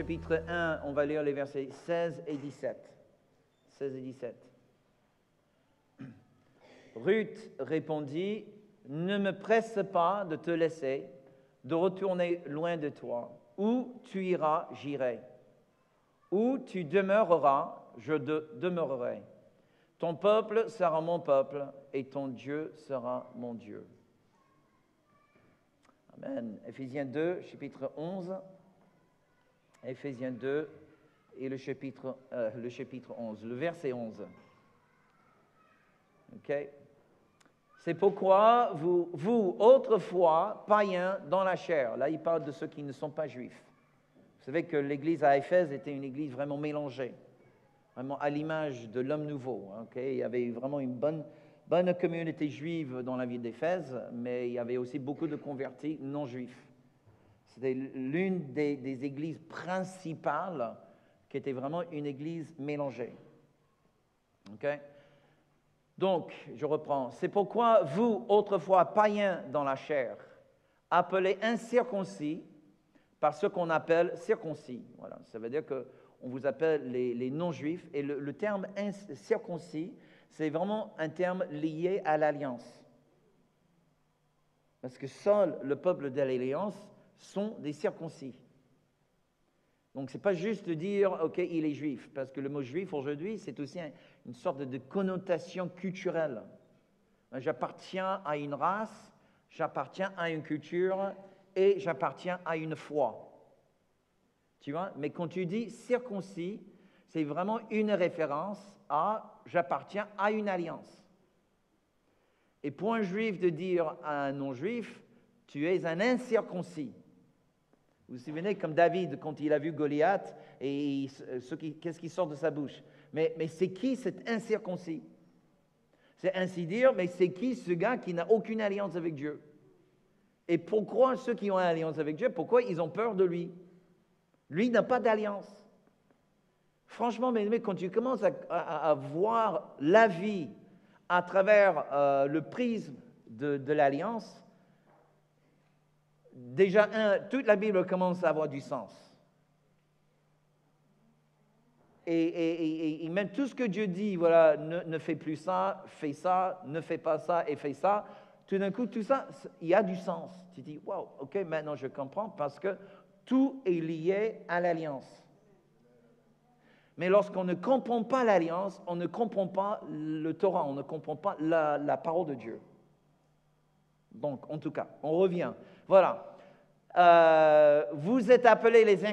chapitre 1, on va lire les versets 16 et 17. 16 et 17. Ruth répondit, « Ne me presse pas de te laisser, de retourner loin de toi. Où tu iras, j'irai. Où tu demeureras, je demeurerai. Ton peuple sera mon peuple et ton Dieu sera mon Dieu. » Amen. Éphésiens 2, chapitre 11. Éphésiens 2 et le chapitre 11, le verset 11. OK? C'est pourquoi vous, autrefois, païens dans la chair, là il parle de ceux qui ne sont pas juifs. Vous savez que l'église à Éphèse était une église vraiment mélangée, vraiment à l'image de l'homme nouveau. OK? Il y avait vraiment une bonne communauté juive dans la ville d'Éphèse, mais il y avait aussi beaucoup de convertis non juifs. C'était l'une des églises principales qui était vraiment une église mélangée. OK? Donc, je reprends. C'est pourquoi vous, autrefois païens dans la chair, appelés incirconcis par ce qu'on appelle circoncis. Voilà, ça veut dire qu'on vous appelle les non-juifs. Et le terme circoncis, c'est vraiment un terme lié à l'alliance. Parce que seul le peuple de l'alliance sont des circoncis. Donc, ce n'est pas juste de dire, OK, il est juif, parce que le mot juif aujourd'hui, c'est aussi une sorte de connotation culturelle. J'appartiens à une race, j'appartiens à une culture et j'appartiens à une foi. Tu vois? Mais quand tu dis circoncis, c'est vraiment une référence à j'appartiens à une alliance. Et pour un juif de dire à un non-juif, tu es un incirconcis. Vous vous souvenez, comme David, quand il a vu Goliath, et qu'est-ce qui sort de sa bouche? Mais c'est qui cet incirconcis? C'est ainsi dire, mais c'est qui ce gars qui n'a aucune alliance avec Dieu? Et pourquoi ceux qui ont une alliance avec Dieu, pourquoi ils ont peur de lui? Lui n'a pas d'alliance. Franchement, mais quand tu commences à voir la vie à travers le prisme de l'alliance, déjà, toute la Bible commence à avoir du sens. Et même tout ce que Dieu dit, voilà, ne fais plus ça, fais ça, ne fais pas ça et fais ça, tout d'un coup, tout ça, il y a du sens. Tu dis, wow, ok, maintenant je comprends parce que tout est lié à l'alliance. Mais lorsqu'on ne comprend pas l'alliance, on ne comprend pas le Torah, on ne comprend pas la parole de Dieu. Donc, en tout cas, on revient. Voilà. Vous êtes appelés les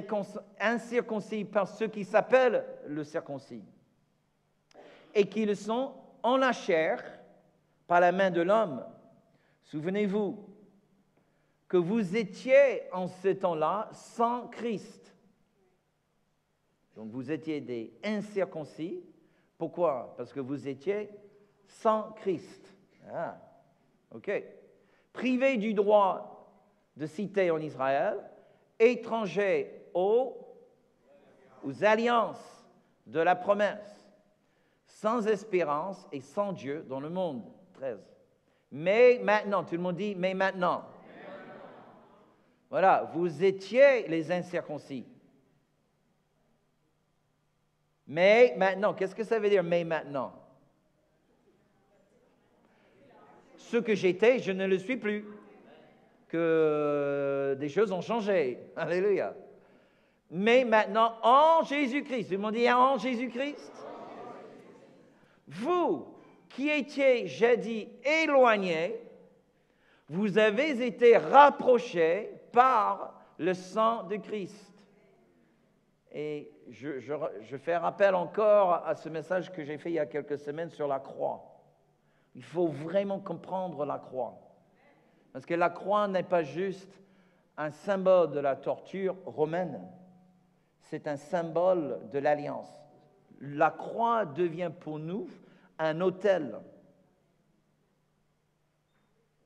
incirconcis par ceux qui s'appellent le circoncis et qui le sont en la chair par la main de l'homme. Souvenez-vous que vous étiez en ce temps-là sans Christ. Donc vous étiez des incirconcis. Pourquoi? Parce que vous étiez sans Christ. Ah, ok. Privés du droit de cité en Israël, étrangers aux alliances de la promesse, sans espérance et sans Dieu dans le monde. 13. Mais maintenant, tout le monde dit, mais maintenant. Voilà, vous étiez les incirconcis. Mais maintenant, qu'est-ce que ça veut dire, mais maintenant? Ce que j'étais, je ne le suis plus. Que des choses ont changé. Alléluia. Mais maintenant, en Jésus-Christ, tout le monde dit en Jésus-Christ. Vous qui étiez jadis éloignés, vous avez été rapprochés par le sang de Christ. Et je fais rappel encore à ce message que j'ai fait il y a quelques semaines sur la croix. Il faut vraiment comprendre la croix. Parce que la croix n'est pas juste un symbole de la torture romaine, c'est un symbole de l'alliance. La croix devient pour nous un autel.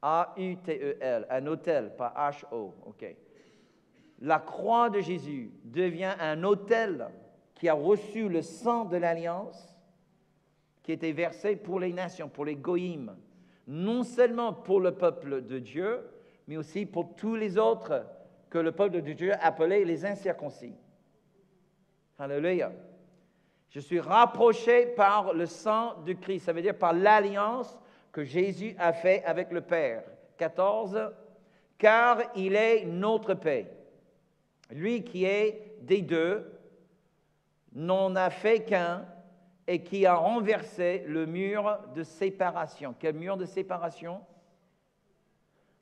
A-U-T-E-L, un autel, pas H-O, ok. La croix de Jésus devient un autel qui a reçu le sang de l'alliance qui était versé pour les nations, pour les goïms. Non seulement pour le peuple de Dieu, mais aussi pour tous les autres que le peuple de Dieu appelait les incirconcis. Alléluia. Je suis rapproché par le sang de Christ. Ça veut dire par l'alliance que Jésus a fait avec le Père. 14. Car il est notre paix. Lui qui est des deux, n'en a fait qu'un et qui a renversé le mur de séparation. Quel mur de séparation?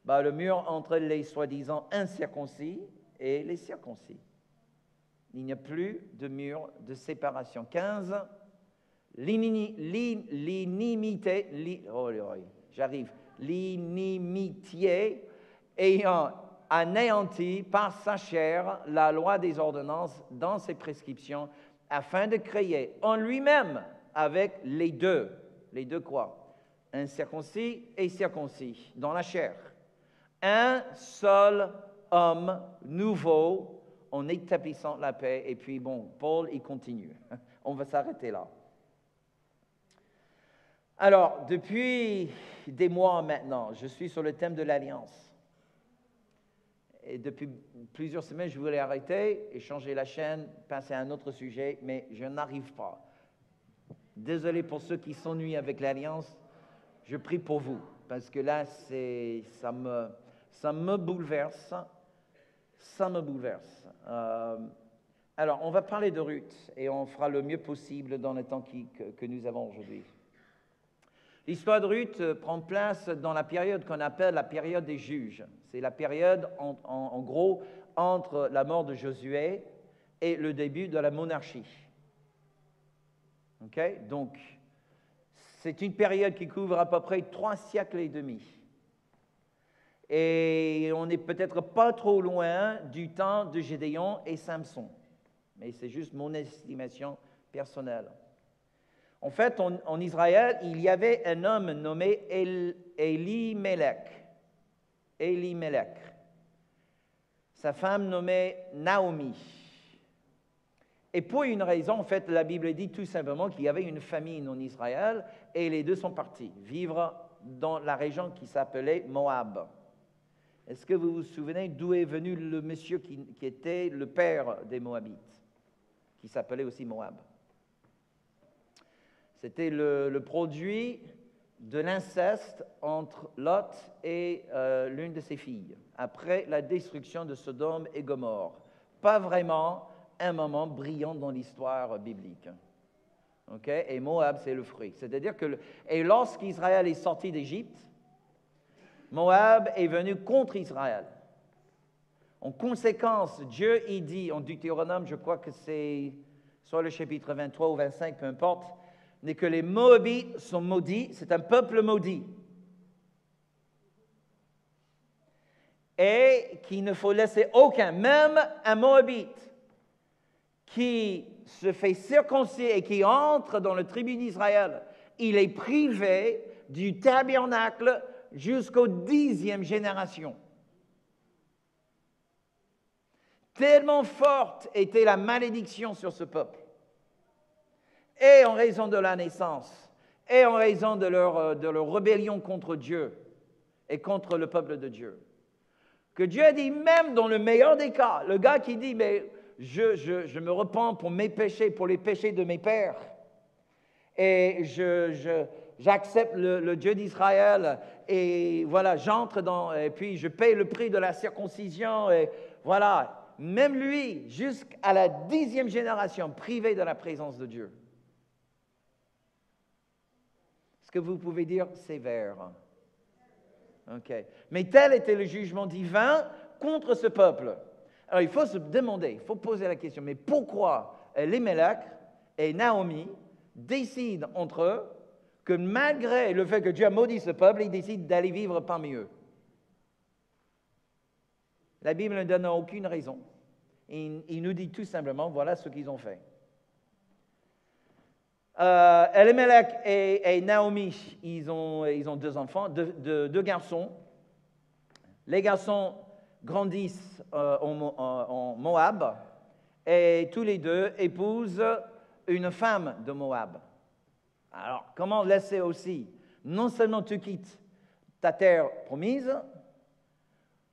Le mur entre les soi-disant incirconcis et les circoncis. Il n'y a plus de mur de séparation. 15. L'inimitié ayant anéanti par sa chair la loi des ordonnances dans ses prescriptions, afin de créer en lui-même avec les deux quoi? Incirconcis et circoncis, dans la chair. Un seul homme nouveau en établissant la paix. Et puis, Paul, il continue. On va s'arrêter là. Alors, depuis des mois maintenant, je suis sur le thème de l'alliance. Et depuis plusieurs semaines, je voulais arrêter et changer la chaîne, passer à un autre sujet, mais je n'arrive pas. Désolé pour ceux qui s'ennuient avec l'alliance. Je prie pour vous, parce que là, ça me bouleverse. Ça me bouleverse. Alors, on va parler de Ruth, et on fera le mieux possible dans le temps que nous avons aujourd'hui. L'histoire de Ruth prend place dans la période qu'on appelle la période des juges. C'est la période, en gros, entre la mort de Josué et le début de la monarchie. OK? Donc, c'est une période qui couvre à peu près 3 siècles et demi. Et on n'est peut-être pas trop loin du temps de Gédéon et Samson. Mais c'est juste mon estimation personnelle. En fait, en Israël, il y avait un homme nommé Elimelech. Sa femme nommée Naomi. Et pour une raison, en fait, la Bible dit tout simplement qu'il y avait une famine en Israël et les deux sont partis vivre dans la région qui s'appelait Moab. Est-ce que vous vous souvenez d'où est venu le monsieur qui était le père des Moabites, qui s'appelait aussi Moab? C'était le produit de l'inceste entre Lot et l'une de ses filles, après la destruction de Sodome et Gomorrhe. Pas vraiment un moment brillant dans l'histoire biblique. Okay? Et Moab, c'est le fruit. C'est-à-dire que, et lorsqu'Israël est sorti d'Égypte, Moab est venu contre Israël. En conséquence, Dieu y dit, en Deutéronome, je crois que c'est soit le chapitre 23 ou 25, peu importe, n'est que les Moabites sont maudits, c'est un peuple maudit. Et qu'il ne faut laisser aucun, même un Moabite, qui se fait circoncire et qui entre dans le tribut d'Israël, il est privé du tabernacle jusqu'aux 10e génération. Tellement forte était la malédiction sur ce peuple. Et en raison de la naissance, et en raison de leur rébellion contre Dieu et contre le peuple de Dieu. Que Dieu a dit, même dans le meilleur des cas, le gars qui dit, mais je me repens pour mes péchés, pour les péchés de mes pères, et j'accepte le Dieu d'Israël, et voilà, j'entre dans, et puis je paye le prix de la circoncision, et voilà, même lui, jusqu'à la 10e génération, privé de la présence de Dieu. Que vous pouvez dire sévère. OK. Mais tel était le jugement divin contre ce peuple. Alors, il faut se demander, il faut poser la question, mais pourquoi Elimelech et Naomi décident entre eux que malgré le fait que Dieu a maudit ce peuple, ils décident d'aller vivre parmi eux? La Bible ne donne aucune raison. Il nous dit tout simplement, voilà ce qu'ils ont fait. Elimelech et Naomi, ils ont 2 enfants, deux garçons. Les garçons grandissent en Moab et tous les deux épousent une femme de Moab. Alors, comment laisser aussi, non seulement tu quittes ta terre promise,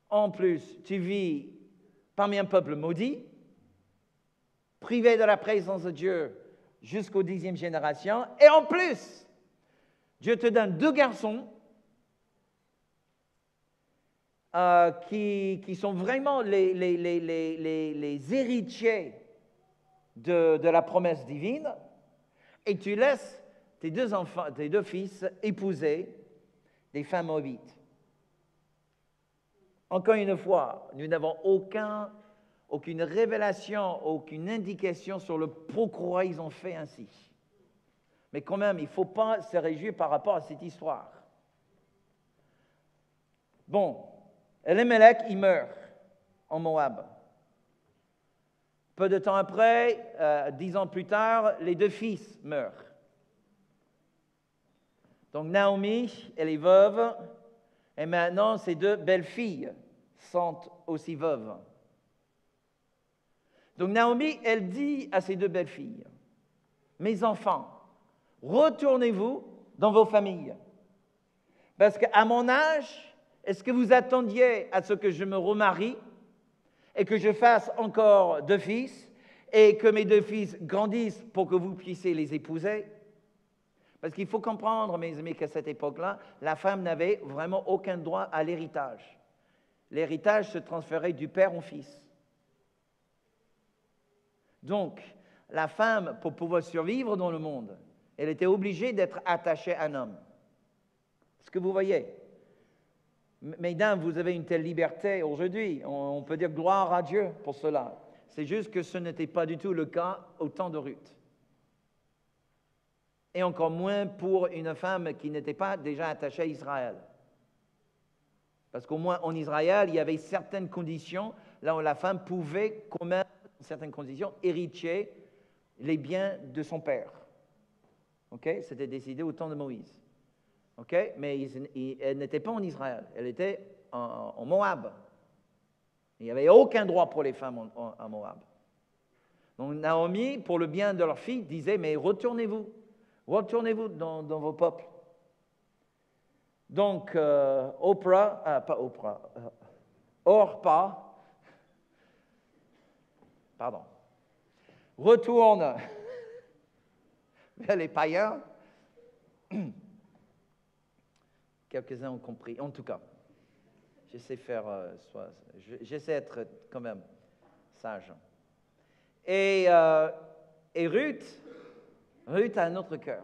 en plus tu vis parmi un peuple maudit, privés de la présence de Dieu jusqu'aux 10e génération. Et en plus, Dieu te donne 2 garçons qui sont vraiment les héritiers de la promesse divine, et tu laisses tes 2 enfants, tes 2 fils épouser des femmes moabites. Encore une fois, nous n'avons aucune révélation, aucune indication sur le pourquoi ils ont fait ainsi. Mais quand même, il ne faut pas se réjouir par rapport à cette histoire. Bon, Elimelech, il meurt en Moab. Peu de temps après, 10 ans plus tard, les 2 fils meurent. Donc Naomi, elle est veuve, et maintenant ses 2 belles-filles sont aussi veuves. Donc Naomi, elle dit à ses 2 belles-filles, « Mes enfants, retournez-vous dans vos familles. Parce qu'à mon âge, est-ce que vous attendiez à ce que je me remarie et que je fasse encore 2 fils et que mes 2 fils grandissent pour que vous puissiez les épouser? » Parce qu'il faut comprendre, mes amis, qu'à cette époque-là, la femme n'avait vraiment aucun droit à l'héritage. L'héritage se transférait du père au fils. Donc, la femme, pour pouvoir survivre dans le monde, elle était obligée d'être attachée à un homme. Est-ce que vous voyez? Mesdames, vous avez une telle liberté aujourd'hui. On peut dire gloire à Dieu pour cela. C'est juste que ce n'était pas du tout le cas au temps de Ruth. Et encore moins pour une femme qui n'était pas déjà attachée à Israël. Parce qu'au moins en Israël, il y avait certaines conditions là où la femme pouvait, quand même, dans certaines conditions, hériter les biens de son père. Okay? C'était décidé au temps de Moïse. Okay? Mais elle n'était pas en Israël, elle était en Moab. Il n'y avait aucun droit pour les femmes en Moab. Donc Naomi, pour le bien de leur fille, disait, mais retournez-vous dans vos peuples. Donc Orpa, retourne vers les païens. Quelques-uns ont compris, en tout cas. J'essaie d'être quand même sage. Et Ruth a un autre cœur.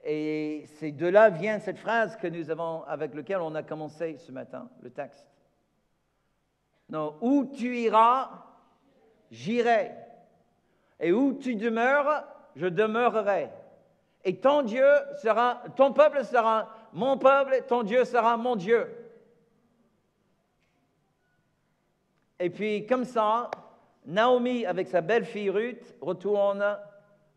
Et c'est de là vient cette phrase que nous avons, avec laquelle on a commencé ce matin, le texte. Non, où tu iras, j'irai. Et où tu demeures, je demeurerai. Et ton peuple sera mon peuple, ton Dieu sera mon Dieu. Et puis, comme ça, Naomi, avec sa belle-fille Ruth, retourne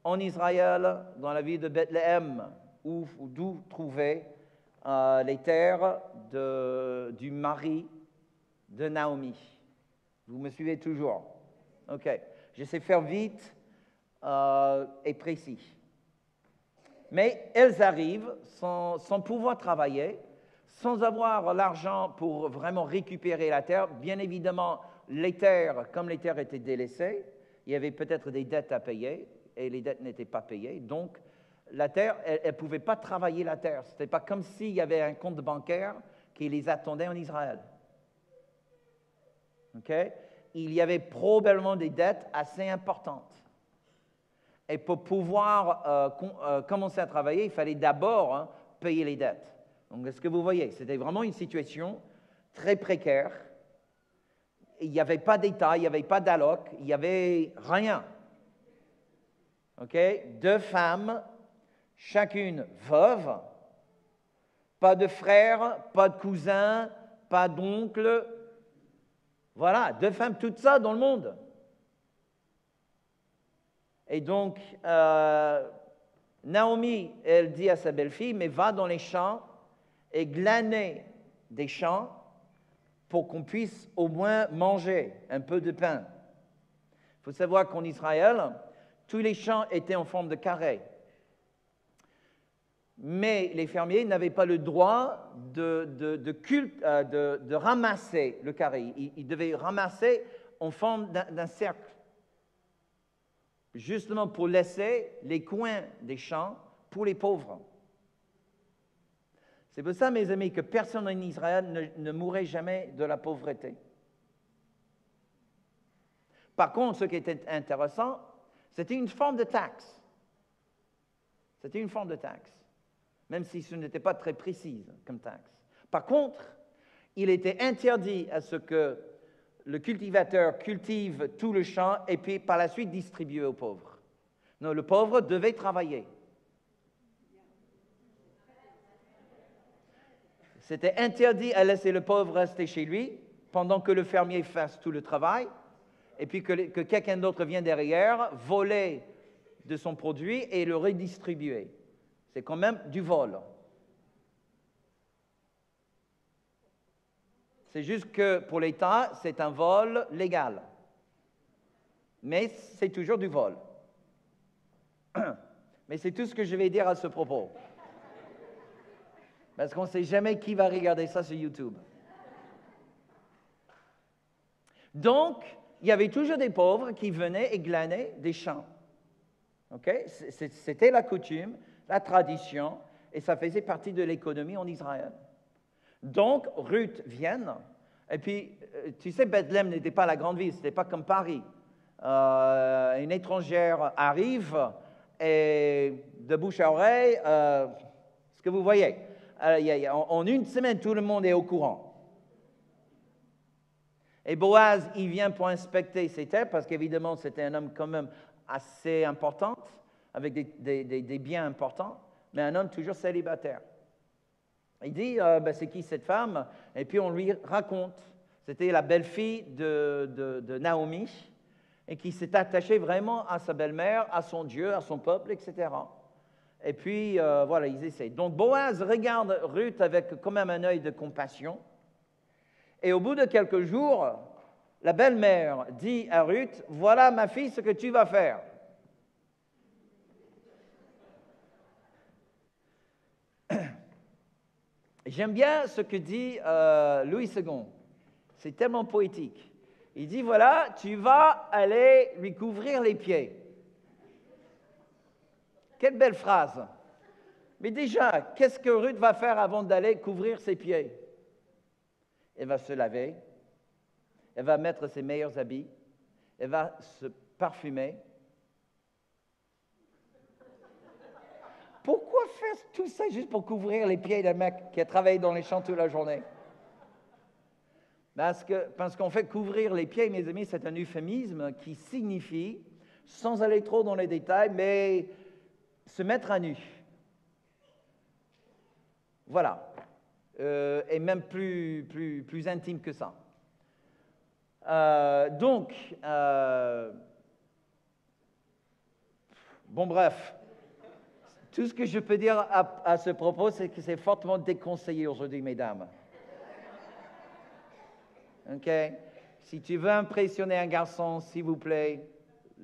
en Israël, dans la ville de Bethléem, d'où trouver les terres du mari de Naomi. Vous me suivez toujours? OK. J'essaie de faire vite et précis. Mais elles arrivent sans pouvoir travailler, sans avoir l'argent pour vraiment récupérer la terre. Bien évidemment, comme les terres étaient délaissées, il y avait peut-être des dettes à payer et les dettes n'étaient pas payées. Donc, la terre, elle ne pouvait pas travailler la terre. Ce n'était pas comme s'il y avait un compte bancaire qui les attendait en Israël. Okay? Il y avait probablement des dettes assez importantes. Et pour pouvoir commencer à travailler, il fallait d'abord payer les dettes. Donc, est-ce que vous voyez? C'était vraiment une situation très précaire. Il n'y avait pas d'État, il n'y avait pas d'alloc, il n'y avait rien. Okay? 2 femmes, chacune veuve, pas de frères, pas de cousins, pas d'oncles. Voilà, 2 femmes, toutes ça dans le monde. Et donc, Naomi, elle dit à sa belle-fille, mais va dans les champs et glaner des champs pour qu'on puisse au moins manger un peu de pain. Il faut savoir qu'en Israël, tous les champs étaient en forme de carré. Mais les fermiers n'avaient pas le droit de ramasser le carré. Ils devaient ramasser en forme d'un cercle, justement pour laisser les coins des champs pour les pauvres. C'est pour ça, mes amis, que personne en Israël ne mourrait jamais de la pauvreté. Par contre, ce qui était intéressant, c'était une forme de taxe. C'était une forme de taxe, même si ce n'était pas très précise comme taxe. Par contre, il était interdit à ce que le cultivateur cultive tout le champ et puis par la suite distribue aux pauvres. Non, le pauvre devait travailler. C'était interdit à laisser le pauvre rester chez lui pendant que le fermier fasse tout le travail et puis que quelqu'un d'autre vienne derrière, voler de son produit et le redistribuer. C'est quand même du vol. C'est juste que pour l'État, c'est un vol légal. Mais c'est toujours du vol. Mais c'est tout ce que je vais dire à ce propos. Parce qu'on ne sait jamais qui va regarder ça sur YouTube. Donc, il y avait toujours des pauvres qui venaient et glanaient des champs. Okay? C'était la coutume, la tradition, et ça faisait partie de l'économie en Israël. Donc, Ruth vient, et puis, tu sais, Bethléem n'était pas la grande ville, ce n'était pas comme Paris. Une étrangère arrive, et de bouche à oreille, ce que vous voyez, en une semaine, tout le monde est au courant. Et Boaz, il vient pour inspecter ses terres, parce qu'évidemment, c'était un homme quand même assez important, avec des biens importants, mais un homme toujours célibataire. Il dit, c'est qui cette femme? Et puis on lui raconte. C'était la belle-fille de Naomi, et qui s'est attachée vraiment à sa belle-mère, à son Dieu, à son peuple, etc. Et puis, voilà, ils essaient. Donc Boaz regarde Ruth avec quand même un œil de compassion. Et au bout de quelques jours, la belle-mère dit à Ruth, « Voilà, ma fille, ce que tu vas faire. » J'aime bien ce que dit Louis II. C'est tellement poétique. Il dit, voilà, tu vas aller lui couvrir les pieds. Quelle belle phrase. Mais déjà, qu'est-ce que Ruth va faire avant d'aller couvrir ses pieds? Elle va se laver, elle va mettre ses meilleurs habits, elle va se parfumer. Pourquoi faire tout ça juste pour couvrir les pieds d'un mec qui a travaillé dans les champs toute la journée? Parce qu'en fait, couvrir les pieds, mes amis, c'est un euphémisme qui signifie, sans aller trop dans les détails, mais se mettre à nu. Voilà. Et même plus intime que ça. Bon bref, tout ce que je peux dire à ce propos, c'est que c'est fortement déconseillé aujourd'hui, mesdames. OK? Si tu veux impressionner un garçon, s'il vous plaît,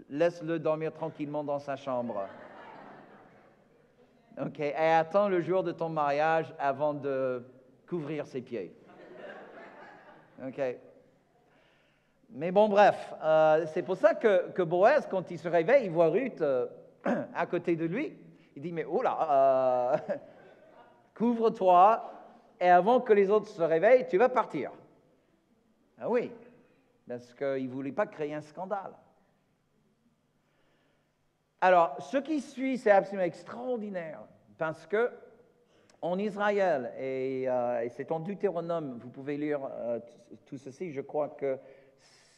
laisse-le dormir tranquillement dans sa chambre. OK? Et attends le jour de ton mariage avant de couvrir ses pieds. OK? Mais bon, bref, c'est pour ça que Boaz, quand il se réveille, il voit Ruth à côté de lui. Il dit, mais oh là, couvre-toi, et avant que les autres se réveillent, tu vas partir. Ah oui, parce qu'il ne voulait pas créer un scandale. Alors, ce qui suit, c'est absolument extraordinaire, parce que en Israël, et c'est en Deutéronome, vous pouvez lire tout ceci, je crois que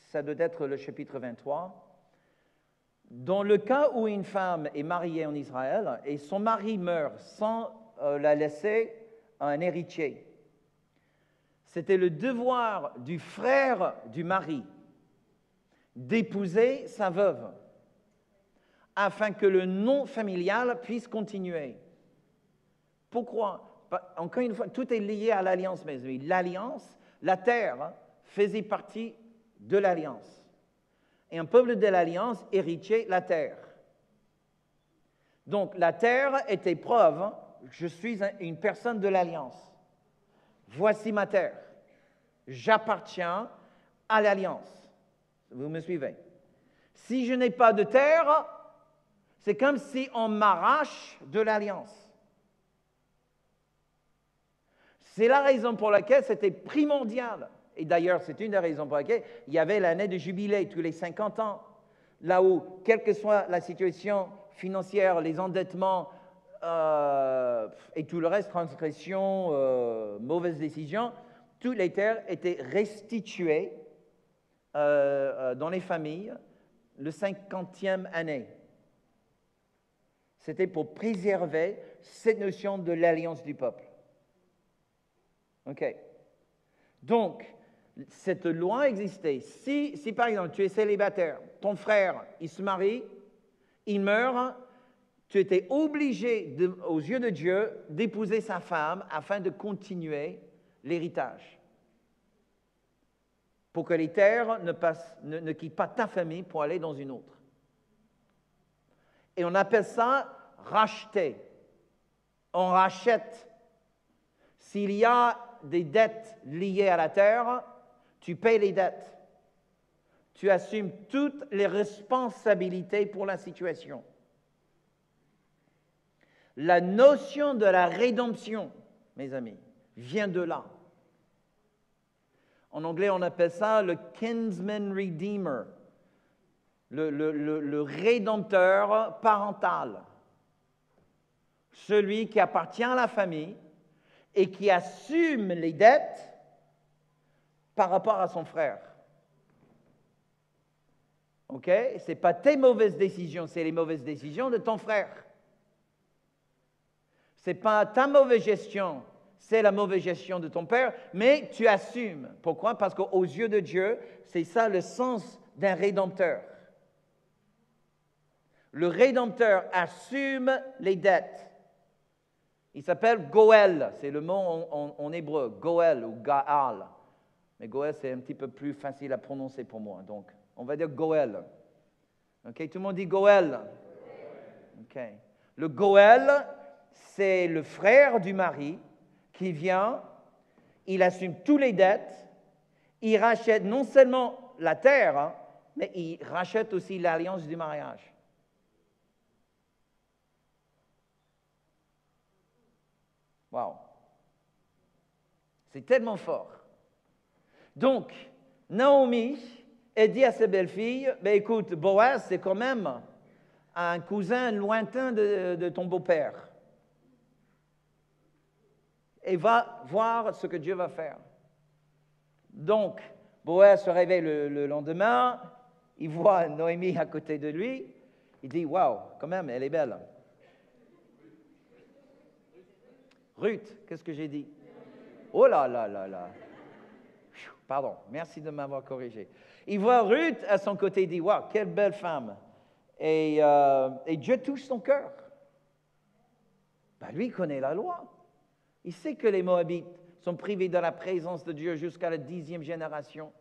ça doit être le chapitre 23. Dans le cas où une femme est mariée en Israël et son mari meurt sans la laisser à un héritier, c'était le devoir du frère du mari d'épouser sa veuve afin que le nom familial puisse continuer. Pourquoi? Encore une fois, tout est lié à l'alliance, mes amis. L'alliance, la terre faisait partie de l'alliance. Et un peuple de l'alliance héritier la terre. Donc la terre était preuve, je suis une personne de l'alliance. Voici ma terre. J'appartiens à l'alliance. Vous me suivez? Si je n'ai pas de terre, c'est comme si on m'arrache de l'alliance. C'est la raison pour laquelle c'était primordial. Et d'ailleurs, c'est une des raisons pour laquelle il y avait l'année de jubilé tous les 50 ans, là où, quelle que soit la situation financière, les endettements et tout le reste, transgression, mauvaises décisions, toutes les terres étaient restituées dans les familles le 50e année. C'était pour préserver cette notion de l'alliance du peuple. OK. Donc, cette loi existait. Si par exemple, tu es célibataire, ton frère, il se marie, il meurt, tu étais obligé, aux yeux de Dieu, d'épouser sa femme afin de continuer l'héritage. Pour que les terres ne quittent pas ta famille pour aller dans une autre. Et on appelle ça racheter. On rachète. S'il y a des dettes liées à la terre, tu payes les dettes. Tu assumes toutes les responsabilités pour la situation. La notion de la rédemption, mes amis, vient de là. En anglais, on appelle ça le kinsman redeemer, le rédempteur parental. Celui qui appartient à la famille et qui assume les dettes par rapport à son frère. OK? Ce n'est pas tes mauvaises décisions, c'est les mauvaises décisions de ton frère. Ce n'est pas ta mauvaise gestion, c'est la mauvaise gestion de ton père, mais tu assumes. Pourquoi? Parce qu'aux yeux de Dieu, c'est ça le sens d'un rédempteur. Le rédempteur assume les dettes. Il s'appelle Goël, c'est le mot en hébreu, Goël ou Gaal. Mais Goël, c'est un petit peu plus facile à prononcer pour moi, donc on va dire Goël. OK, tout le monde dit Goël. OK. Le Goël, c'est le frère du mari qui vient, il assume toutes les dettes, il rachète non seulement la terre, hein, mais il rachète aussi l'alliance du mariage. Wow. C'est tellement fort. Donc, Naomi, elle dit à ses belles-filles, ben écoute, Boaz, c'est quand même un cousin lointain de ton beau-père. Et va voir ce que Dieu va faire. Donc, Boaz se réveille le lendemain, il voit Noémie à côté de lui, il dit, waouh, quand même, elle est belle. Ruth, qu'est-ce que j'ai dit? Oh là là là là. Pardon, merci de m'avoir corrigé. Il voit Ruth à son côté, il dit, waouh, quelle belle femme. Et Dieu touche son cœur. Ben, lui, il connaît la loi. Il sait que les Moabites sont privés de la présence de Dieu jusqu'à la 10e génération.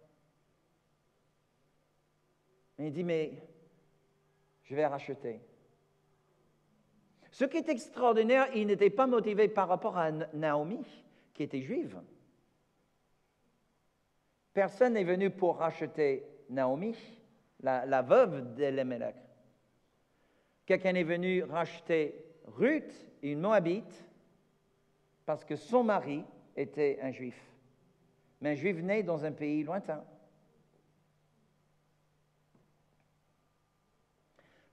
Mais il dit, mais je vais racheter. Ce qui est extraordinaire, il n'était pas motivé par rapport à Naomi, qui était juive. Personne n'est venu pour racheter Naomi, la veuve d'Elimelech. Quelqu'un est venu racheter Ruth, une Moabite, parce que son mari était un juif. Mais un juif né dans un pays lointain.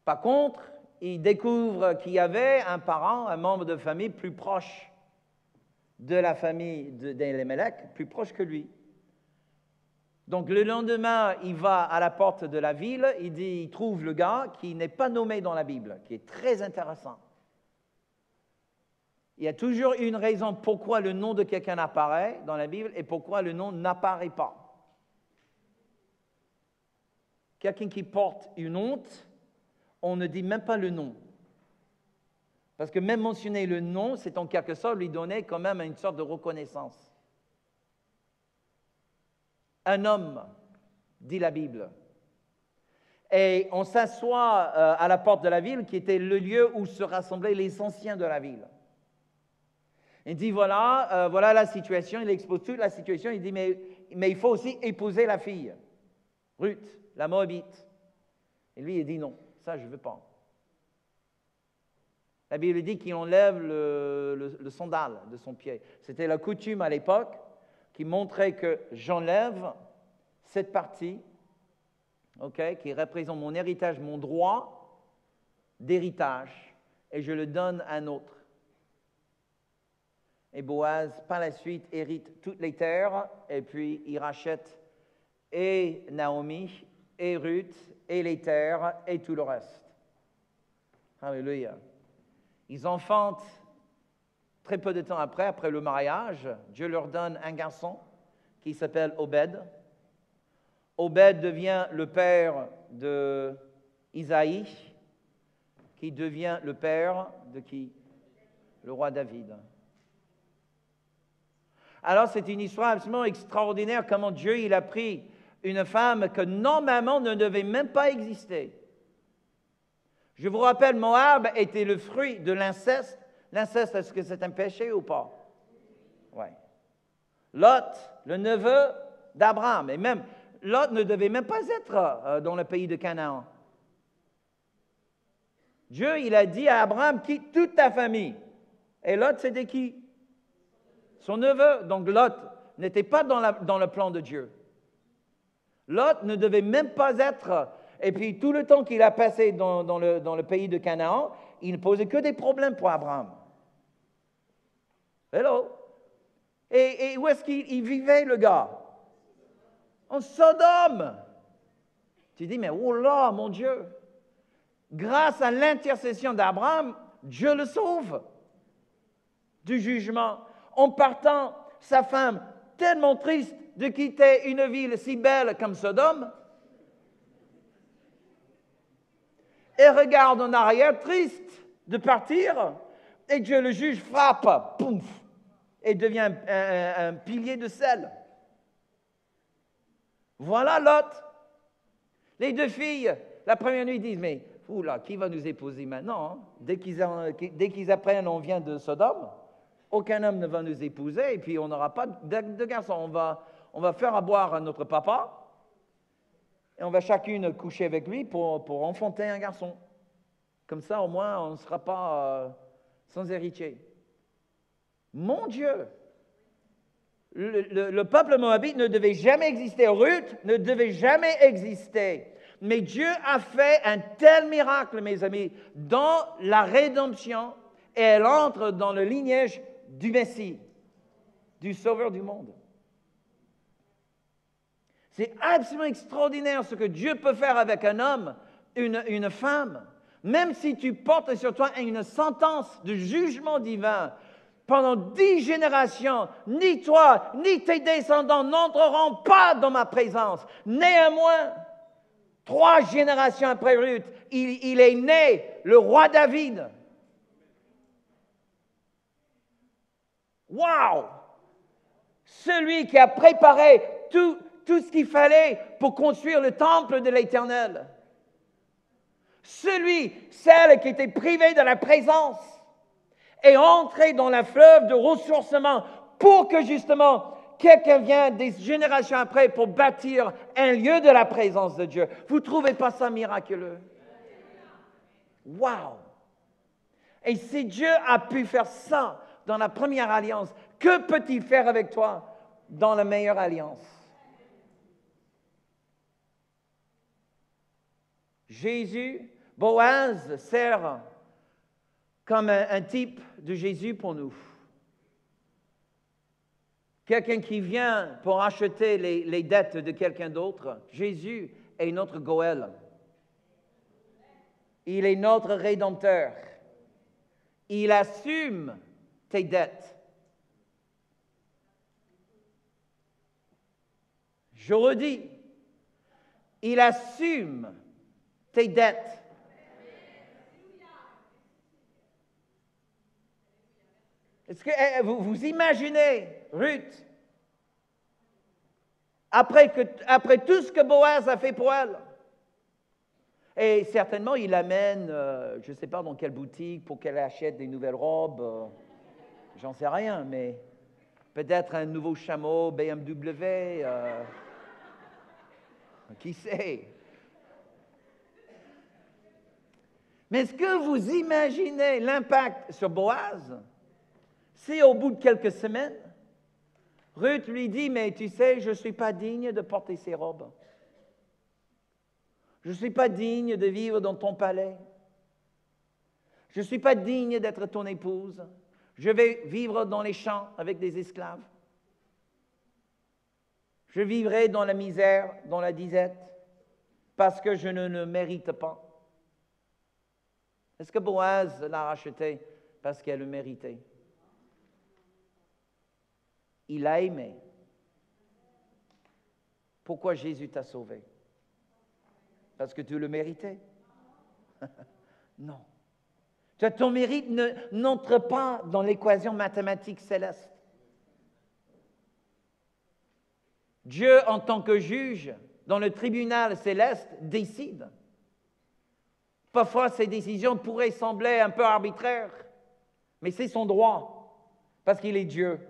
Par contre, il découvre qu'il y avait un parent, un membre de famille plus proche de la famille d'Elimelech, plus proche que lui. Donc le lendemain, il va à la porte de la ville, il trouve le gars qui n'est pas nommé dans la Bible, qui est très intéressant. Il y a toujours une raison pourquoi le nom de quelqu'un apparaît dans la Bible et pourquoi le nom n'apparaît pas. Quelqu'un qui porte une honte, on ne dit même pas le nom. Parce que même mentionner le nom, c'est en quelque sorte lui donner quand même une sorte de reconnaissance. Un homme, dit la Bible. Et on s'assoit à la porte de la ville, qui était le lieu où se rassemblaient les anciens de la ville. Il dit, voilà la situation, il expose toute la situation, il dit, mais il faut aussi épouser la fille, Ruth. la Moabite. Et lui, il dit non, ça, je ne veux pas. La Bible dit qu'il enlève le sandal de son pied. C'était la coutume à l'époque qui montrait que j'enlève cette partie, qui représente mon héritage, mon droit d'héritage, et je le donne à un autre. Et Boaz, par la suite, hérite toutes les terres, et puis il rachète et Naomi, et Ruth, et les terres, et tout le reste. Alléluia. Ils enfantent très peu de temps après le mariage. Dieu leur donne un garçon qui s'appelle Obed. Obed devient le père d'Isaïe, qui devient le père de qui? Le roi David. Alors, c'est une histoire absolument extraordinaire comment Dieu il a pris une femme que normalement ne devait même pas exister. Je vous rappelle, Moab était le fruit de l'inceste. L'inceste, est-ce que c'est un péché ou pas? Oui. Lot, le neveu d'Abraham, et même, Lot ne devait même pas être dans le pays de Canaan. Dieu, il a dit à Abraham, quitte toute ta famille. Et Lot, c'était qui? Son neveu. Donc Lot n'était pas dans le plan de Dieu. Lot ne devait même pas être... Et puis tout le temps qu'il a passé dans le pays de Canaan, il ne posait que des problèmes pour Abraham. Hello? Et où est-ce qu'il vivait, le gars? En Sodome. Tu dis, mais oh là, mon Dieu! Grâce à l'intercession d'Abraham, Dieu le sauve du jugement. En partant, sa femme, tellement triste de quitter une ville si belle comme Sodome, et regarde en arrière, triste de partir, et Dieu le juge frappe, pouf, et devient un pilier de sel. Voilà Lot. Les deux filles, la première nuit, disent, mais oula, qui va nous épouser maintenant? Hein? Dès qu'ils apprennent, on vient de Sodome, aucun homme ne va nous épouser, et puis on n'aura pas de garçon. On va faire à boire à notre papa, et on va chacune coucher avec lui pour enfanter un garçon. Comme ça, au moins, on ne sera pas sans héritier. Mon Dieu! Le peuple moabite ne devait jamais exister. Ruth ne devait jamais exister. Mais Dieu a fait un tel miracle, mes amis, dans la rédemption, et elle entre dans le lignage du Messie, du Sauveur du monde. C'est absolument extraordinaire ce que Dieu peut faire avec un homme, une femme. Même si tu portes sur toi une sentence de jugement divin, pendant 10 générations, ni toi, ni tes descendants n'entreront pas dans ma présence. Néanmoins, 3 générations après Ruth, il est né le roi David. Wow! Celui qui a préparé tout ce qu'il fallait pour construire le temple de l'Éternel. Celle qui était privée de la présence est entrée dans la fleuve de ressourcement pour que justement quelqu'un vienne des générations après pour bâtir un lieu de la présence de Dieu. Vous ne trouvez pas ça miraculeux? Wow! Et si Dieu a pu faire ça dans la première alliance, que peut-il faire avec toi dans la meilleure alliance? Jésus, Boaz sert comme un type de Jésus pour nous. Quelqu'un qui vient pour acheter les dettes de quelqu'un d'autre. Jésus est notre Goël. Il est notre Rédempteur. Il assume tes dettes. Je redis, il assume tes dettes. Est-ce que vous imaginez Ruth, après tout ce que Boaz a fait pour elle? Et certainement, il l'amène, je ne sais pas dans quelle boutique, pour qu'elle achète des nouvelles robes. J'en sais rien, mais peut-être un nouveau chameau BMW. Qui sait? Mais est-ce que vous imaginez l'impact sur Boaz? Si au bout de quelques semaines, Ruth lui dit, mais tu sais, je ne suis pas digne de porter ces robes. Je ne suis pas digne de vivre dans ton palais. Je ne suis pas digne d'être ton épouse. Je vais vivre dans les champs avec des esclaves. Je vivrai dans la misère, dans la disette, parce que je ne le mérite pas. Est-ce que Boaz l'a racheté parce qu'elle le méritait? Il l'a aimé. Pourquoi Jésus t'a sauvé? Parce que tu le méritais? Non. Ton mérite n'entre pas dans l'équation mathématique céleste. Dieu, en tant que juge, dans le tribunal céleste, décide. Parfois, ces décisions pourraient sembler un peu arbitraires, mais c'est son droit, parce qu'il est Dieu.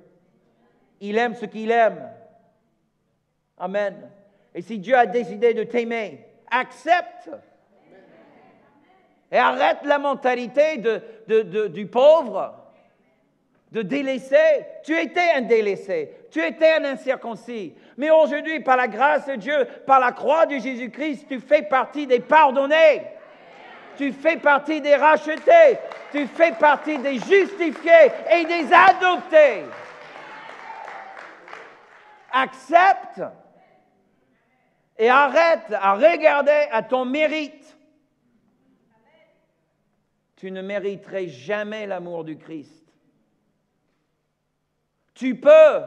Il aime ce qu'il aime. Amen. Et si Dieu a décidé de t'aimer, accepte. Et arrête la mentalité du pauvre, de délaissé. Tu étais un délaissé, tu étais un incirconcis. Mais aujourd'hui, par la grâce de Dieu, par la croix de Jésus-Christ, tu fais partie des pardonnés. Tu fais partie des rachetés. Tu fais partie des justifiés et des adoptés. Accepte et arrête à regarder à ton mérite. Tu ne mériterais jamais l'amour du Christ. Tu peux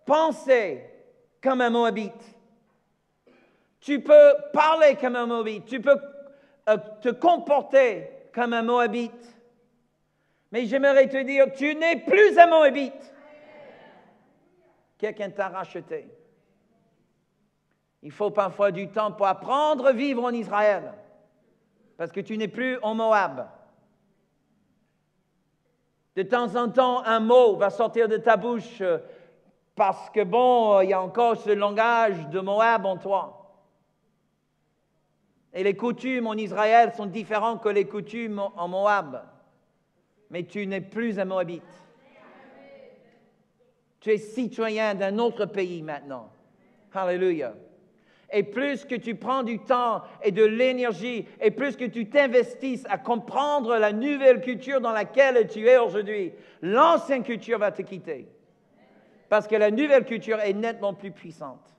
penser comme un Moabite. Tu peux parler comme un Moabite. Tu peux te comporter comme un Moabite. Mais j'aimerais te dire, tu n'es plus un Moabite. Quelqu'un t'a racheté. Il faut parfois du temps pour apprendre à vivre en Israël. Parce que tu n'es plus en Moab. De temps en temps, un mot va sortir de ta bouche parce que, bon, il y a encore ce langage de Moab en toi. Et les coutumes en Israël sont différentes que les coutumes en Moab. Mais tu n'es plus un Moabite. Tu es citoyen d'un autre pays maintenant. Alléluia. Et plus que tu prends du temps et de l'énergie, et plus que tu t'investisses à comprendre la nouvelle culture dans laquelle tu es aujourd'hui, l'ancienne culture va te quitter. Parce que la nouvelle culture est nettement plus puissante.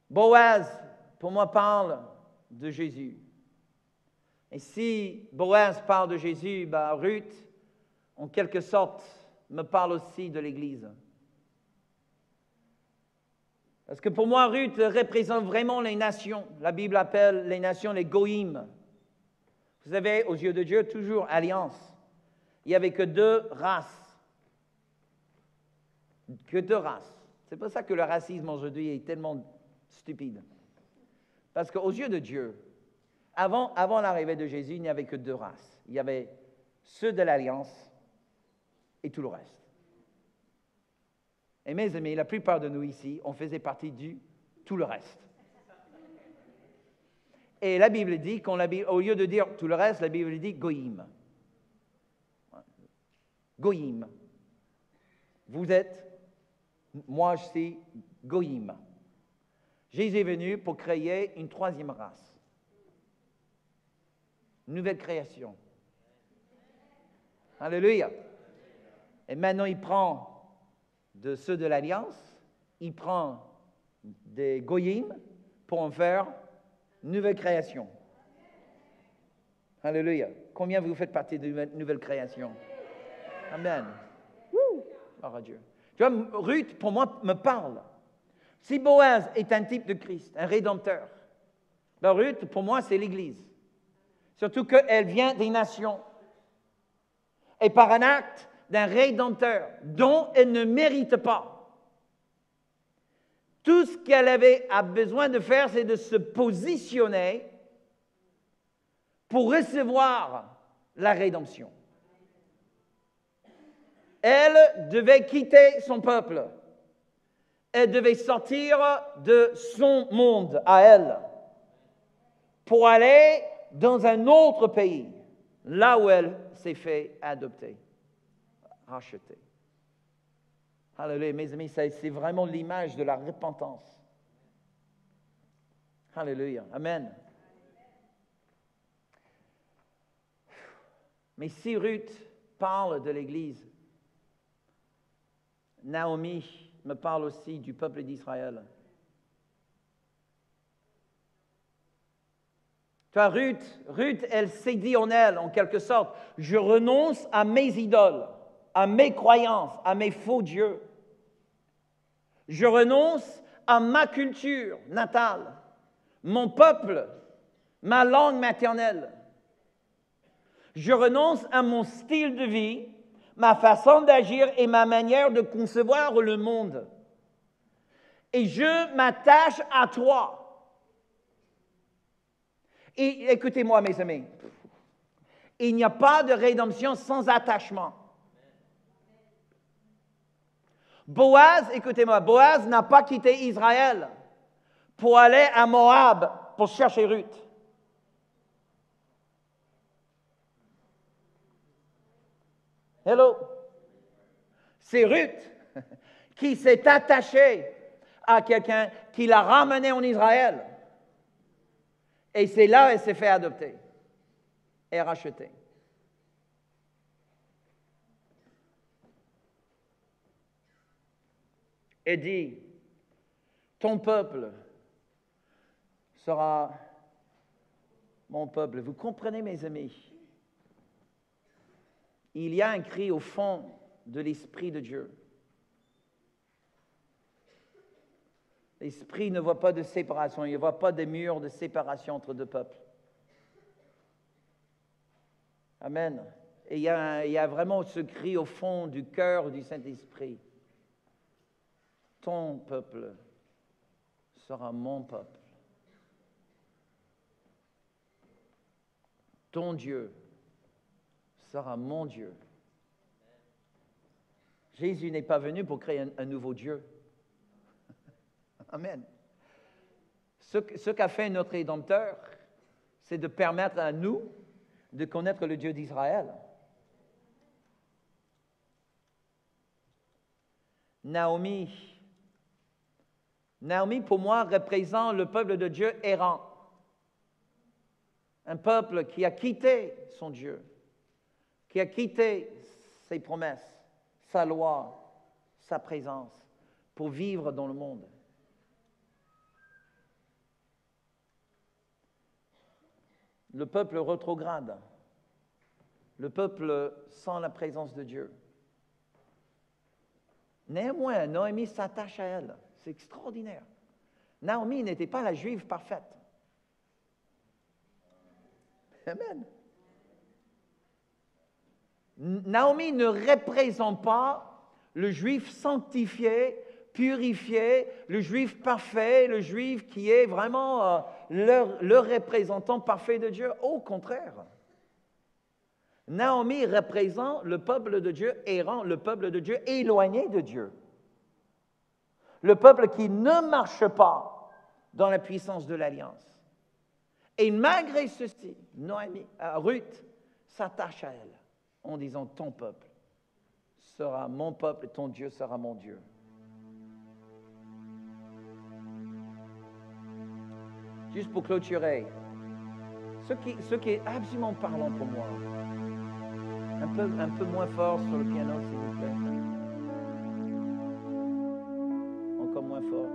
Boaz, pour moi, parle de Jésus. Et si Boaz parle de Jésus, Ruth, en quelque sorte, me parle aussi de l'Église. Parce que pour moi, Ruth représente vraiment les nations. La Bible appelle les nations les goïms. Vous savez, aux yeux de Dieu, toujours alliance. Il n'y avait que deux races. Que deux races. C'est pour ça que le racisme aujourd'hui est tellement stupide. Parce qu'aux yeux de Dieu, avant l'arrivée de Jésus, il n'y avait que deux races. Il y avait ceux de l'alliance et tout le reste. Et mes amis, la plupart de nous ici, on faisait partie du tout le reste. Et la Bible dit, au lieu de dire tout le reste, la Bible dit goïm. Goïm. Vous êtes, moi je suis goïm. Jésus est venu pour créer une troisième race. Une nouvelle création. Alléluia. Et maintenant, il prend de ceux de l'Alliance, il prend des goïms pour en faire une nouvelle création. Alléluia. Combien vous faites partie de nouvelle création? Amen. Gloire à Dieu. Tu vois, Ruth, pour moi, me parle. Si Boaz est un type de Christ, un rédempteur, Ruth, pour moi, c'est l'Église. Surtout qu'elle vient des nations. Et par un acte d'un rédempteur dont elle ne mérite pas. Tout ce qu'elle a besoin de faire, c'est de se positionner pour recevoir la rédemption. Elle devait quitter son peuple. Elle devait sortir de son monde à elle pour aller dans un autre pays, là où elle s'est fait adopter, racheter. Alléluia, mes amis, c'est vraiment l'image de la repentance. Alléluia, amen. Mais si Ruth parle de l'Église, Naomi me parle aussi du peuple d'Israël. Tu vois, Ruth, elle s'est dit en elle, en quelque sorte, je renonce à mes idoles, à mes croyances, à mes faux dieux. Je renonce à ma culture natale, mon peuple, ma langue maternelle. Je renonce à mon style de vie, ma façon d'agir et ma manière de concevoir le monde. Et je m'attache à toi. Et écoutez-moi, mes amis, il n'y a pas de rédemption sans attachement. Boaz, écoutez-moi, Boaz n'a pas quitté Israël pour aller à Moab pour chercher Ruth. Hello? C'est Ruth qui s'est attachée à quelqu'un qui l'a ramené en Israël. Et c'est là qu'elle s'est fait adopter et racheter. Et dit, ton peuple sera mon peuple. Vous comprenez, mes amis? Il y a un cri au fond de l'Esprit de Dieu. L'Esprit ne voit pas de séparation, il ne voit pas de murs de séparation entre deux peuples. Amen. Et il y a vraiment ce cri au fond du cœur du Saint-Esprit. Ton peuple sera mon peuple. Ton Dieu sera mon Dieu. Jésus n'est pas venu pour créer un nouveau Dieu. Amen. Ce qu'a fait notre Rédempteur, c'est de permettre à nous de connaître le Dieu d'Israël. Naomi, pour moi, représente le peuple de Dieu errant. Un peuple qui a quitté son Dieu, qui a quitté ses promesses, sa loi, sa présence, pour vivre dans le monde. Le peuple rétrograde, le peuple sans la présence de Dieu. Néanmoins, Naomi s'attache à elle. C'est extraordinaire. Naomi n'était pas la juive parfaite. Amen. Naomi ne représente pas le juif sanctifié, purifié, le juif parfait, le juif qui est vraiment le représentant parfait de Dieu. Au contraire. Naomi représente le peuple de Dieu errant, le peuple de Dieu éloigné de Dieu. Le peuple qui ne marche pas dans la puissance de l'alliance. Et malgré ceci, Ruth s'attache à elle en disant, ton peuple sera mon peuple, ton Dieu sera mon Dieu. Juste pour clôturer, ce qui est absolument parlant pour moi, un peu moins fort sur le piano, s'il vous plaît. Encore moins fort.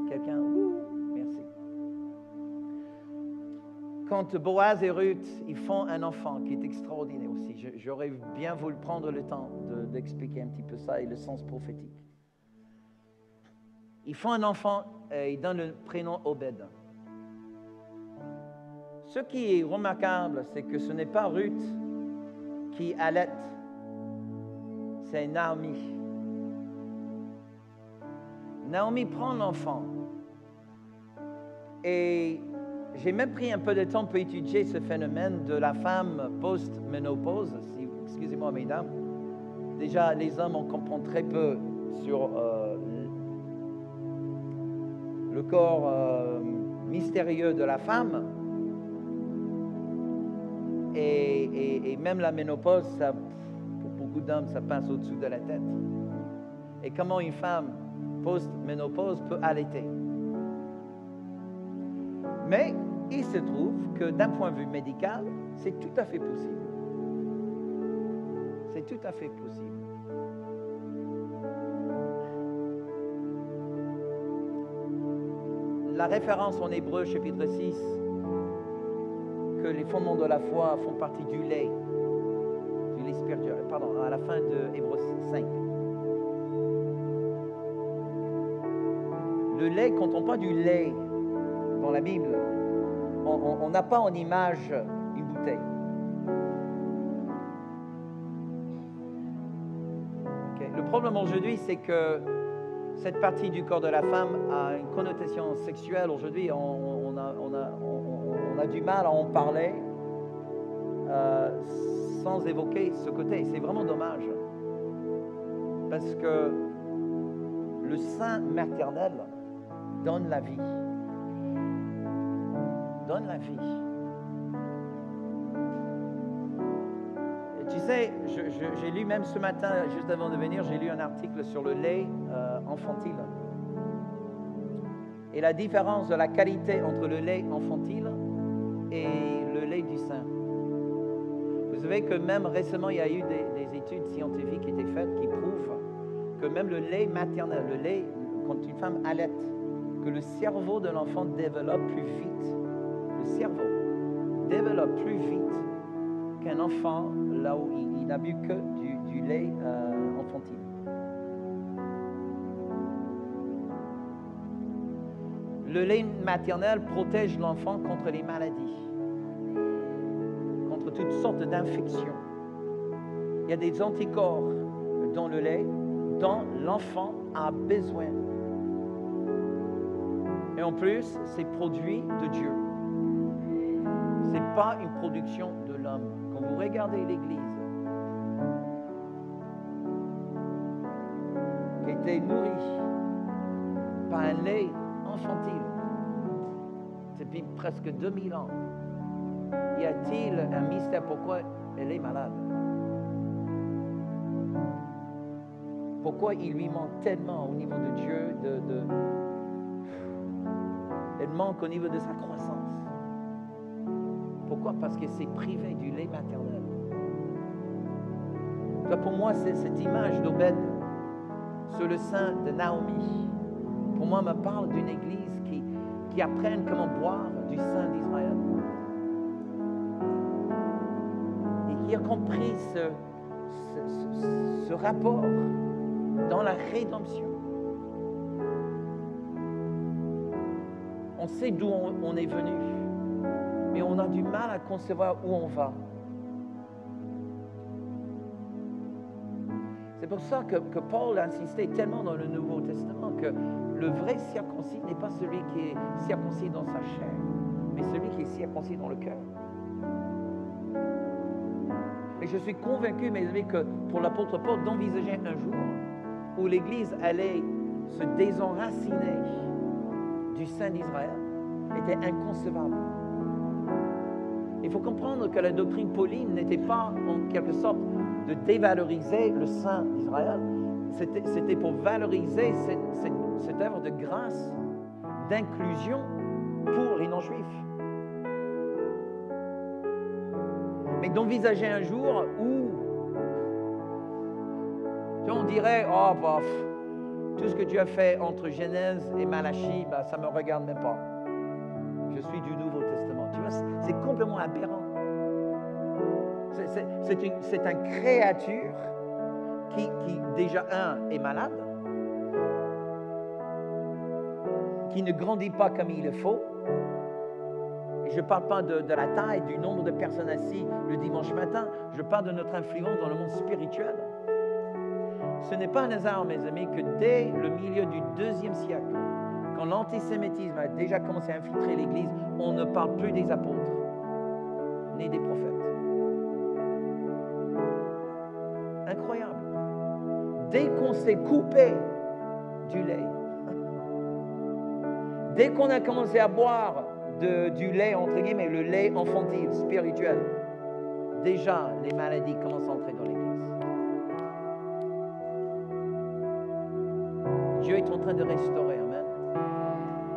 Quelqu'un? Merci. Quand Boaz et Ruth, ils font un enfant qui est extraordinaire aussi. J'aurais bien voulu prendre le temps d'expliquer un petit peu ça et le sens prophétique. Ils font un enfant et ils donnent le prénom Obed. Ce qui est remarquable, c'est que ce n'est pas Ruth qui allaite, c'est Naomi. Naomi prend l'enfant. Et j'ai même pris un peu de temps pour étudier ce phénomène de la femme post-ménopause. Excusez-moi, mesdames. Déjà, les hommes, on comprend très peu sur le corps mystérieux de la femme. Et même la ménopause, ça, pour beaucoup d'hommes, ça passe au-dessous de la tête. Et comment une femme post-ménopause peut allaiter. Mais il se trouve que d'un point de vue médical, c'est tout à fait possible. C'est tout à fait possible. La référence en Hébreu, chapitre 6, que les fondements de la foi font partie du lait spirituel, à la fin de Hébreu 5. Le lait, quand on parle du lait dans la Bible, on n'a pas en image une bouteille. Okay. Le problème aujourd'hui, c'est que cette partie du corps de la femme a une connotation sexuelle. Aujourd'hui, on a du mal à en parler sans évoquer ce côté. C'est vraiment dommage. Parce que le sein maternel donne la vie. Donne la vie. Et tu sais, j'ai lu même ce matin, juste avant de venir, j'ai lu un article sur le lait infantile. Et la différence de la qualité entre le lait infantile et le lait du sein. Vous savez que même récemment, il y a eu des études scientifiques qui étaient faites qui prouvent que même le lait maternel, le lait, quand une femme allaite, que le cerveau de l'enfant développe plus vite. Le cerveau développe plus vite qu'un enfant là où il n'a bu que du lait infantile. Le lait maternel protège l'enfant contre les maladies, contre toutes sortes d'infections. Il y a des anticorps dans le lait dont l'enfant a besoin. Et en plus, c'est produit de Dieu. Ce n'est pas une production de l'homme. Quand vous regardez l'Église, qui a été nourrie par un lait infantile depuis presque 2000 ans, y a-t-il un mystère pourquoi elle est malade? Pourquoi il lui manque tellement au niveau de Dieu elle manque au niveau de sa croissance. Pourquoi? Parce que c'est privé du lait maternel. Pour moi, c'est cette image d'Obed sur le sein de Naomi. Pour moi, me parle d'une église qui apprenne comment boire du sein d'Israël. Et qui a compris ce rapport dans la rédemption. On sait d'où on est venu, mais on a du mal à concevoir où on va. C'est pour ça que Paul a insisté tellement dans le Nouveau Testament que le vrai circoncis n'est pas celui qui est circoncis dans sa chair, mais celui qui est circoncis dans le cœur. Et je suis convaincu, mes amis, que pour l'apôtre Paul, d'envisager un jour où l'Église allait se désenraciner du sein d'Israël était inconcevable. Il faut comprendre que la doctrine pauline n'était pas en quelque sorte de dévaloriser le sein d'Israël. C'était pour valoriser cette œuvre de grâce, d'inclusion pour les non-juifs. Mais d'envisager un jour où on dirait, oh, bof, tout ce que tu as fait entre Genèse et Malachie, ça ne me regarde même pas. Je suis du Nouveau Testament. Tu vois, c'est complètement aberrant. C'est une créature qui, déjà, est malade, qui ne grandit pas comme il le faut. Et je ne parle pas de la taille, du nombre de personnes assises le dimanche matin. Je parle de notre influence dans le monde spirituel. Ce n'est pas un hasard, mes amis, que dès le milieu du IIe siècle, quand l'antisémitisme a déjà commencé à infiltrer l'Église, on ne parle plus des apôtres, ni des prophètes. Incroyable. Dès qu'on s'est coupé du lait, Dès qu'on a commencé à boire du lait, entre guillemets, le lait infantile, spirituel, déjà, les maladies commencent à entrer dans l'Église. Dieu est en train de restaurer, amen.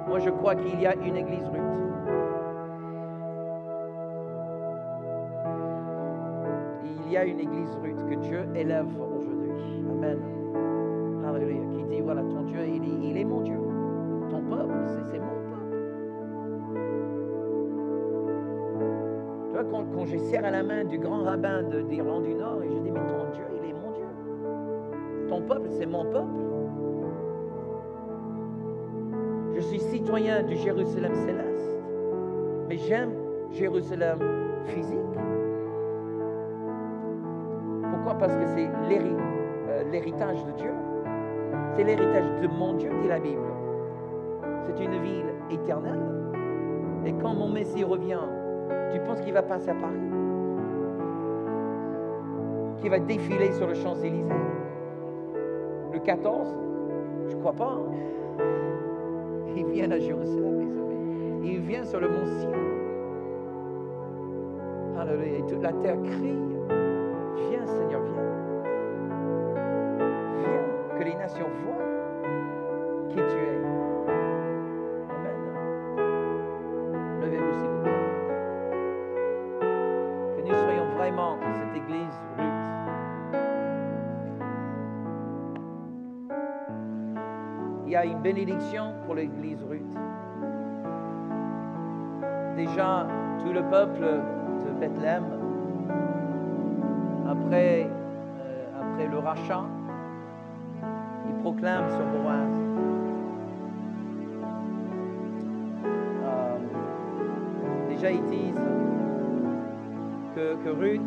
Moi, je crois qu'il y a une Église Ruth. Il y a une Église Ruth que Dieu élève aujourd'hui. Amen. Alléluia. Qui dit, voilà, ton Dieu, il est mon Dieu. Ton peuple, c'est mon peuple. Tu vois, quand je serre la main du grand rabbin d'Irlande du Nord, et je dis, mais ton Dieu, il est mon Dieu. Ton peuple, c'est mon peuple. Je suis citoyen du Jérusalem céleste, mais j'aime Jérusalem physique. Pourquoi? Parce que c'est l'héritage de Dieu. C'est l'héritage de mon Dieu, dit la Bible. C'est une ville éternelle. Et quand mon Messie revient, tu penses qu'il va passer à Paris? Qu'il va défiler sur le Champs-Élysées? Le 14? Je ne crois pas. Il vient à Jérusalem, mes amis. Il vient sur le mont Sion. Alléluia. Et toute la terre crie. Viens, Seigneur, viens. Viens, que les nations voient qui tu es. Amen. Levez-vous, s'il vous plaît. Que nous soyons vraiment cette Église Ruth. Il y a une bénédiction pour l'Église Ruth. Déjà, tout le peuple de Bethléem, après le rachat, il proclame sur Boaz. Déjà, ils disent que Ruth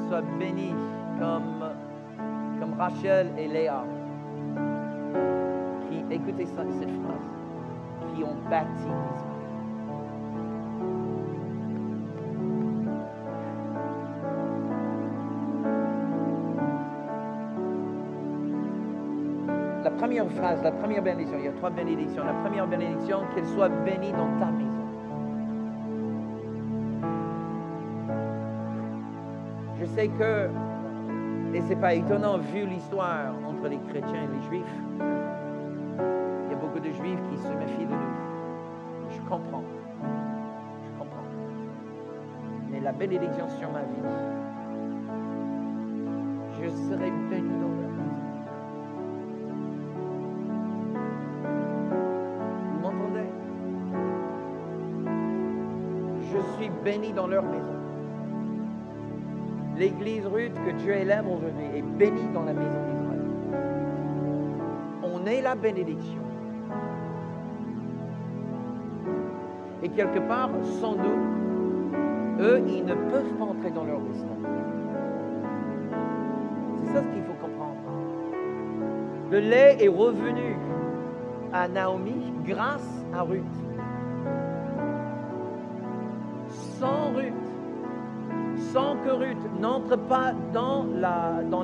soit bénie comme Rachel et Léa. Écoutez ça, cette phrase, qui ont bâti Israël. La première phrase, la première bénédiction, il y a 3 bénédictions. La première bénédiction, qu'elle soit bénie dans ta maison. Je sais que, et ce n'est pas étonnant vu l'histoire entre les chrétiens et les juifs, beaucoup de juifs qui se méfient de nous. Je comprends. Mais la bénédiction sur ma vie, je serai béni dans leur maison. Vous m'entendez? Je suis béni dans leur maison. L'église Ruth que Dieu élève aujourd'hui est bénie dans la maison d'Israël. On est la bénédiction. Et quelque part, sans nous, eux, ils ne peuvent pas entrer dans leur destin. C'est ça ce qu'il faut comprendre. Le lait est revenu à Naomi grâce à Ruth. Sans que Ruth n'entre pas dans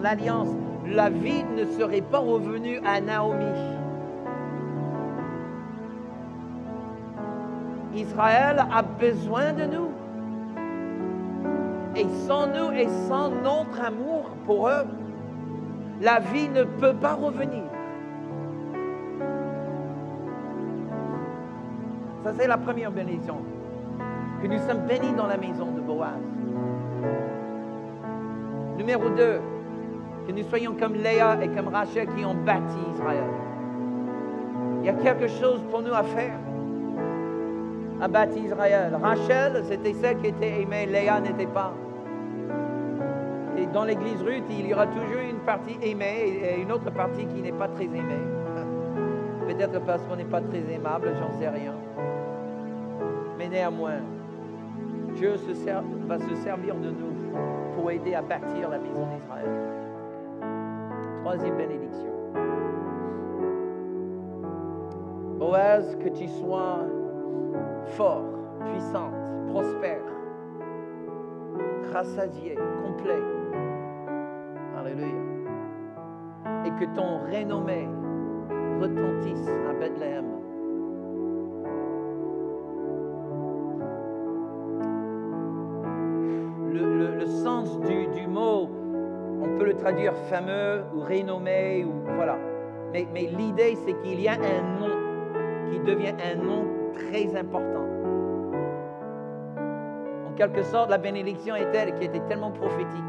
l'alliance, la vie ne serait pas revenue à Naomi. Israël a besoin de nous. Et sans nous et sans notre amour pour eux, la vie ne peut pas revenir. Ça, c'est la première bénédiction. Que nous sommes bénis dans la maison de Boaz. Numéro 2, que nous soyons comme Léa et comme Rachel qui ont bâti Israël. Il y a quelque chose pour nous à faire. A bâti Israël. Rachel, c'était celle qui était aimée, Léa n'était pas. Et dans l'église Ruth, il y aura toujours une partie aimée et une autre partie qui n'est pas très aimée. Peut-être parce qu'on n'est pas très aimable, j'en sais rien. Mais néanmoins, Dieu va se servir de nous pour aider à bâtir la maison d'Israël. 3e bénédiction. Boaz, que tu sois fort, puissante, prospère, rassasié, complet. Alléluia. Et que ton renommée retentisse à Bethléem. le sens du mot, on peut le traduire fameux ou renommé, ou voilà. Mais l'idée, c'est qu'il y a un nom qui devient un nom très important. En quelque sorte, la bénédiction qui était tellement prophétique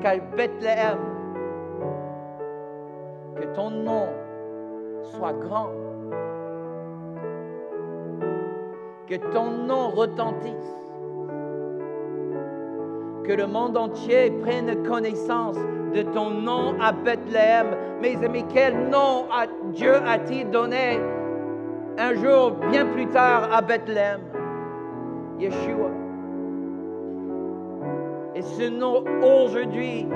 qu'à Bethléem, que ton nom soit grand, que ton nom retentisse, que le monde entier prenne connaissance de ton nom à Bethléem. Mes amis, quel nom Dieu a-t-il donné un jour bien plus tard à Bethléem? Yeshua. Et ce nom aujourd'hui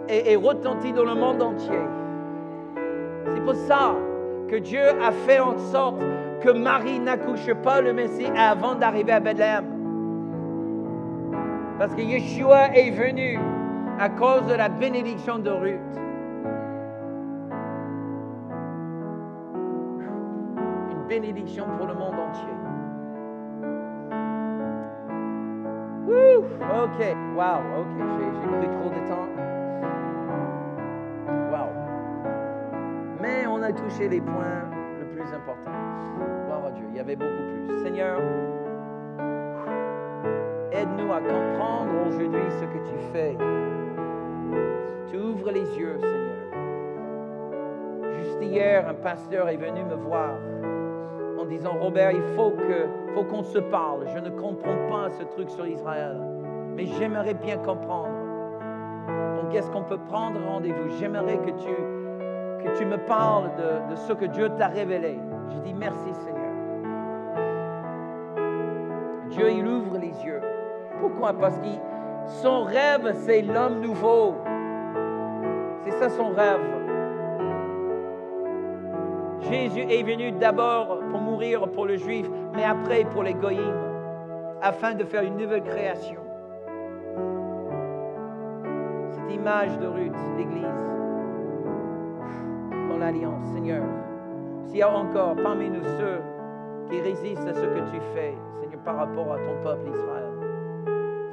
est retenti dans le monde entier. C'est pour ça que Dieu a fait en sorte que Marie n'accouche pas le Messie avant d'arriver à Bethléem. Parce que Yeshua est venu à cause de la bénédiction de Ruth. Une bénédiction pour le monde entier. Wouh! OK. Wow. OK. J'ai pris trop de temps. Wow. Mais on a touché les points les plus importants. Gloire à Dieu. Il y avait beaucoup plus. Seigneur, aide-nous à comprendre aujourd'hui ce que tu fais. Tu ouvres les yeux, Seigneur. Juste hier, un pasteur est venu me voir en disant, Robert, il faut qu'on se parle. Je ne comprends pas ce truc sur Israël, mais j'aimerais bien comprendre. Donc, est-ce qu'on peut prendre rendez-vous? J'aimerais que tu me parles de ce que Dieu t'a révélé. Je dis merci, Seigneur. Dieu, il ouvre les yeux. Pourquoi? Parce que son rêve, c'est l'homme nouveau. C'est ça son rêve. Jésus est venu d'abord pour mourir pour le juif, mais après pour les goïms, afin de faire une nouvelle création. Cette image de Ruth, l'Église, dans l'Alliance, Seigneur, s'il y a encore parmi nous ceux qui résistent à ce que tu fais, Seigneur, par rapport à ton peuple Israël,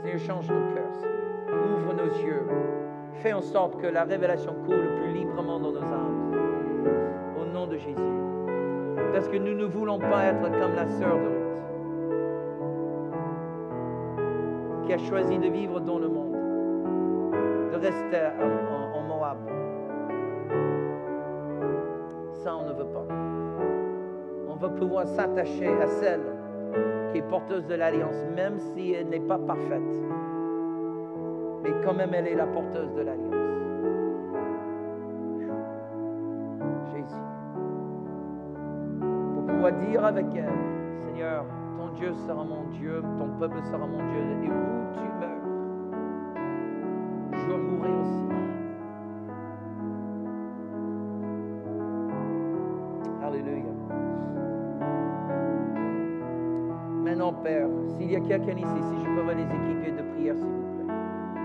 Seigneur, change nos cœurs, Seigneur. Ouvre nos yeux. Fais en sorte que la révélation coule plus librement dans nos âmes. Au nom de Jésus. Parce que nous ne voulons pas être comme la sœur de Ruth, qui a choisi de vivre dans le monde, de rester en Moab. Ça, on ne veut pas. On veut pouvoir s'attacher à celle qui est porteuse de l'Alliance, même si elle n'est pas parfaite. Mais quand même, elle est la porteuse de l'Alliance. Jésus. Pour pouvoir dire avec elle, Seigneur, ton Dieu sera mon Dieu, ton peuple sera mon Dieu, et où tu meurs, je mourrai aussi. Alléluia. Maintenant, Père, s'il y a quelqu'un ici, si je peux avoir les équipiers de prière, s'il vous plaît.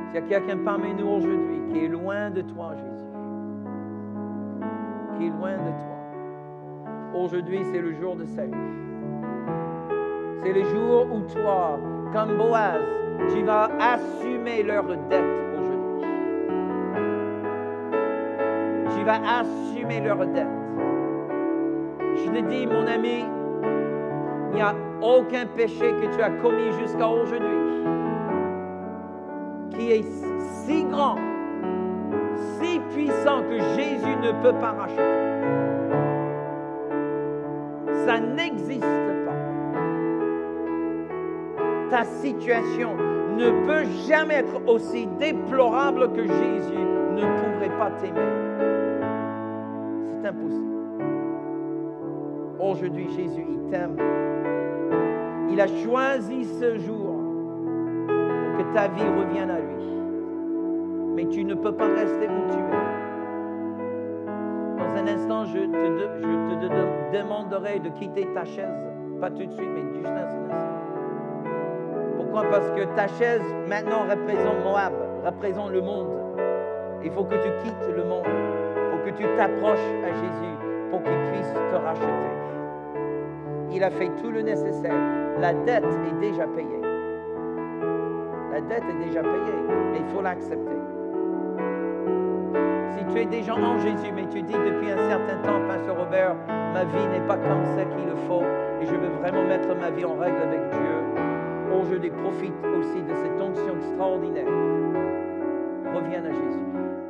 S'il y a quelqu'un parmi nous aujourd'hui qui est loin de toi, Jésus, qui est loin de toi, aujourd'hui, c'est le jour de salut. C'est le jour où toi, comme Boaz, tu vas assumer leur dette aujourd'hui. Tu vas assumer leur dette. Je te dis, mon ami, il n'y a aucun péché que tu as commis jusqu'à aujourd'hui qui est si grand, si puissant que Jésus ne peut pas racheter. Ça n'existe pas. Ta situation ne peut jamais être aussi déplorable que Jésus ne pourrait pas t'aimer. C'est impossible. Aujourd'hui, Jésus, il t'aime. Il a choisi ce jour pour que ta vie revienne à lui. Mais tu ne peux pas rester où tu es. Dans un instant, je te demanderai de quitter ta chaise. Pas tout de suite, mais juste un instant. Pourquoi? Parce que ta chaise, maintenant, représente Moab, représente le monde. Il faut que tu quittes le monde. Il faut que tu t'approches à Jésus pour qu'il puisse te racheter. Il a fait tout le nécessaire. La dette est déjà payée. La La dette est déjà payée, mais il faut l'accepter. Si tu es déjà en Jésus, mais tu dis depuis un certain temps, Pasteur Robert, ma vie n'est pas comme ça qu'il le faut, et je veux vraiment mettre ma vie en règle avec Dieu. Aujourd'hui, profite aussi de cette onction extraordinaire. Reviens à Jésus.